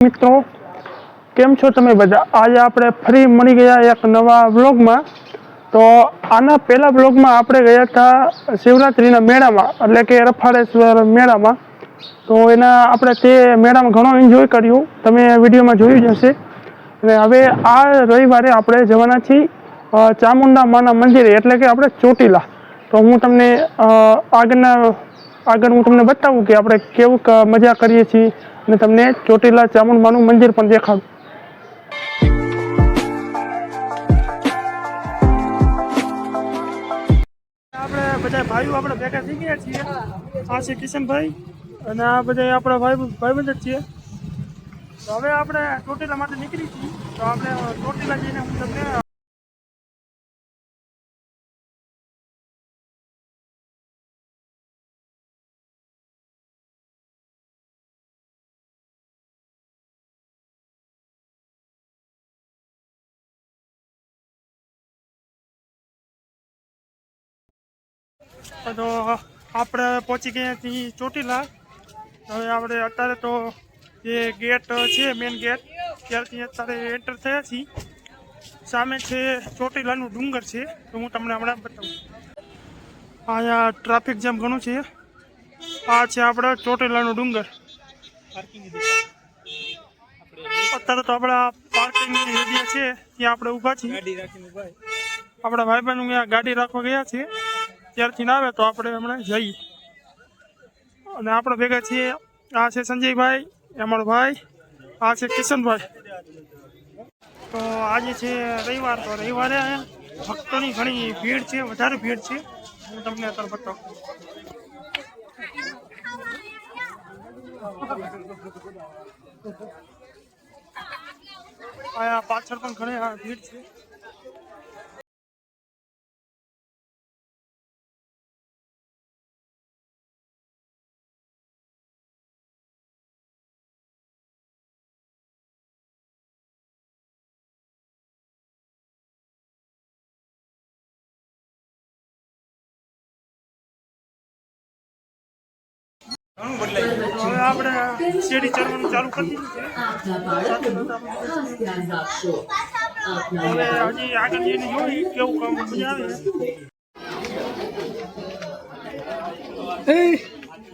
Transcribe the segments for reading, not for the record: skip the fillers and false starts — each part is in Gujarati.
મિત્રો કેમ છો તમે બધા? આજે આપણે ફરી મળી ગયા એક નવા વ્લોગમાં. તો આના પહેલા વ્લોગમાં આપણે ગયા હતા શિવરાત્રિના મેળામાં, એટલે કે રફાળેશ્વર મેળામાં. તો આપણે તે મેળામાં ઘણો એન્જોય કર્યું, તમે વિડીયોમાં જોયું જ હશે. અને હવે આ રવિવારે આપણે જવાના છીએ ચામુંડા માના મંદિરે, એટલે કે આપણે ચોટીલા. તો હું તમને આગળ હું તમને બતાવું કે આપણે કેવું મજા કરીએ છીએ, અને તમને ચોટીલા ચામુંડામાનું મંદિર પણ દેખાડું. આપણે બધા ભાઈઓ આપણે ભેગા થઈ ગયા છીએ. આ છે કિશનભાઈ અને આ બધા આપણા ભાઈબંધ જ છીએ. તો હવે આપણે ચોટીલા માટે નીકળી છીએ. તો આપણે ચોટીલા જઈને હું તમને તો આપણે પહોંચી ગયા છીએ ચોટીલા. હવે આપણે અત્યારે તો જે ગેટ છે મેન ગેટ, ત્યારથી અત્યારે એન્ટર થયા છીએ. સામે છે ચોટીલાનું ડુંગર છે, તો હું તમને હમણાં બતાવું. અહીંયા ટ્રાફિક જામ ઘણું છે. આ છે આપણે ચોટીલાનું ડુંગર. અત્યારે તો આપણા પાર્કિંગની જગ્યા છે ત્યાં આપણે ઊભા છીએ. આપણા ભાઈબંધ અહીંયા ગાડી રાખવા ગયા છે, ત્યારથી ના આવે તો આપણે હમણાં જઈએ. અને આપણે ભેગા છીએ, આ છે સંજયભાઈ, અમારો ભાઈ, આ છે કિશનભાઈ. તો આજે છે રવિવાર, તો રવિવારે ભક્તોની ઘણી ભીડ છે, વધારે ભીડ છે. હું તમને અત્યારે બતાવું. અહીંયા પાછળ પણ ઘણી ભીડ છે. હવે આપણે સીડી ચડવાનું ચાલુ કરી દીધું છે. હવે હજી આગળ જઈને જોઈ કેવું કામ મજા આવે.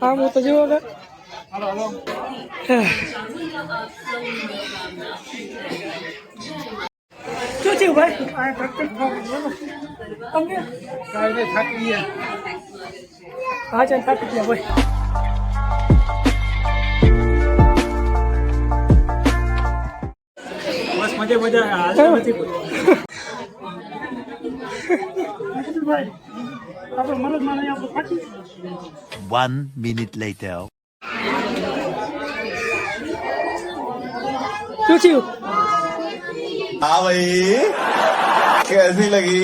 આમ તો જેવો ને શું થયું ભાઈ? હા ચાલ થાકી ગયા ભાઈ. One minute later. શું થયું? हाँ भाई कैसी लगी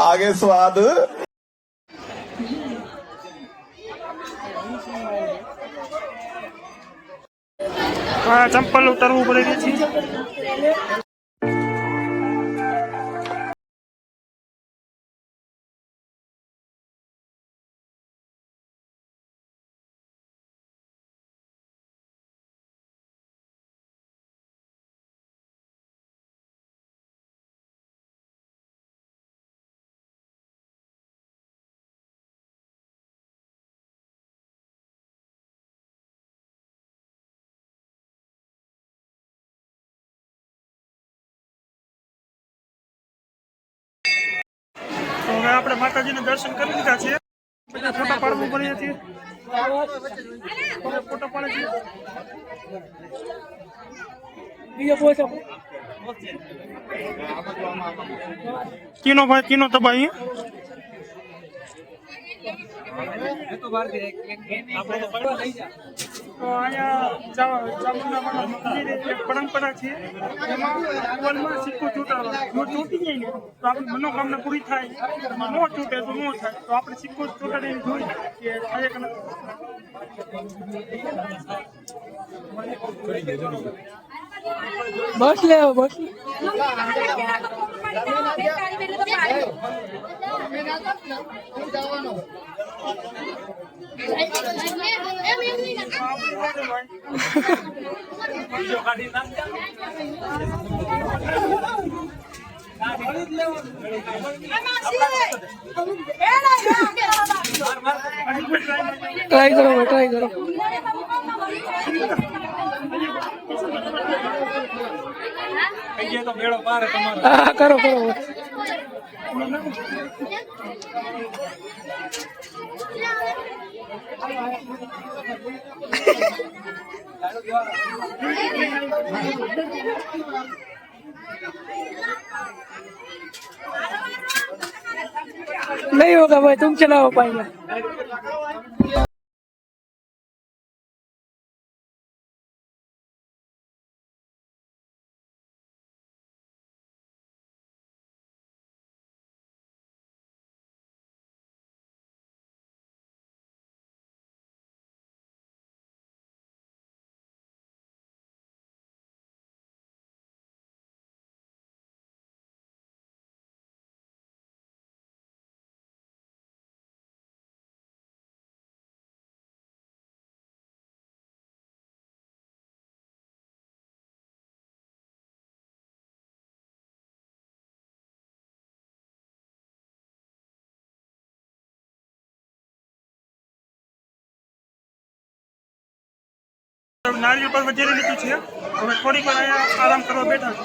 आगे स्वाद ચંપલ ઉતારવું પડે છે. હવે આપણે માતાજીના દર્શન કરી લીધા છે. બધા ફોટા પાડવું પડે છે. ફોટો પાડે છે. કીનો ભાઈ કીનો તબાઈ તો અહીંયા ચામુંડામાના મંદિરે એક પરંપરા છે, એમાં કુંવરમાં સિક્કો ચોંટાડવાનો. જો ચોંટી જાય ને તો આપણી મનોકામના પૂરી થાય, ન ચોંટે તો ન થાય. તો આપણે સિક્કો ચોંટાડીને જોઈએ કે થાય કે નથી. બસ લે બસ ટ્રાય કરો ટ્રાય કરો હા કરો કરો नहीं होगा भाई तुम चलाओ पाएंगे નારિયેળ પર વજેરી લીધું છે હવે થોડીક વાર અહીંયા આરામ કરવા બેઠા છે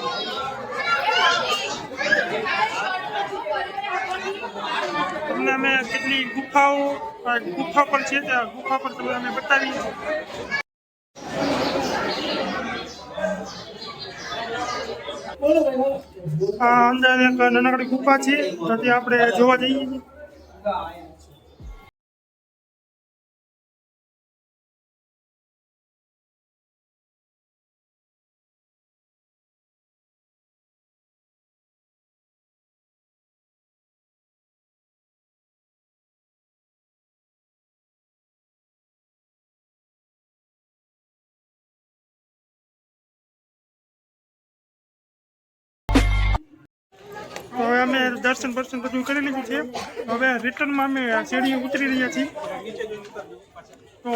તમને અમે કેટલી ગુફા પર છે ત્યાં ગુફા પર તમને અમે બતાવી આ અંદર એક નાનકડી ગુફા છે તો ત્યાં આપણે જોવા જઈએ છીએ તો હવે અમે દર્શન બધું કરી લીધું છે હવે રિટર્નમાં અમે સીડી ઉતરી રહ્યા છીએ તો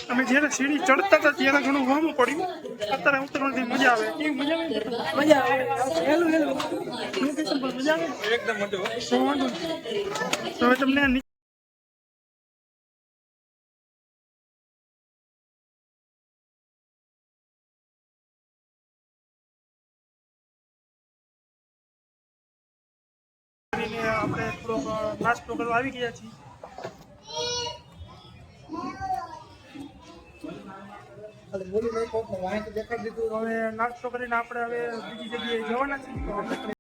અમે જ્યારે સીડી ચડતા હતા ત્યારે ઘણું વહેલું પડ્યું અત્યારે ઉતરવાની મજા આવે કેવી મજા આવે લોકેશન પર મજા આવે એકદમ મજા આવે તો હવે તમને આપણે થોડોક નાસ્તો કરવા આવી ગયા છીએ હવે નાસ્તો કરીને આપણે હવે બીજી જગ્યાએ જવાના છીએ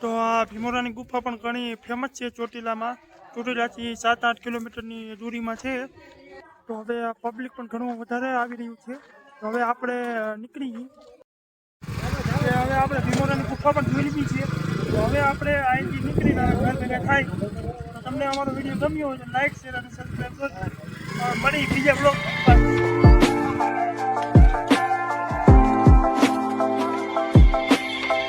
તો આ ભીમોરાની ગુફા પણ ઘણી ફેમસ છે ચોટીલાથી 7-8 કિલોમીટરની દૂરીમાં છે તો હવે પબ્લિક પણ ઘણું વધારે આવી રહ્યું છે તો હવે આપણે નીકળી ગઈ હવે આપણે ભીમોરાની ગુફા પણ જોઈ લીધી છે તો હવે આપણે અહીંથી નીકળીને ઘર ભેગા થાય તો તમને અમારો વિડીયો ગમ્યો હોય તો લાઈક શેર અને સબસ્ક્રાઈબ કરજો મળી બીજા બ્લોગ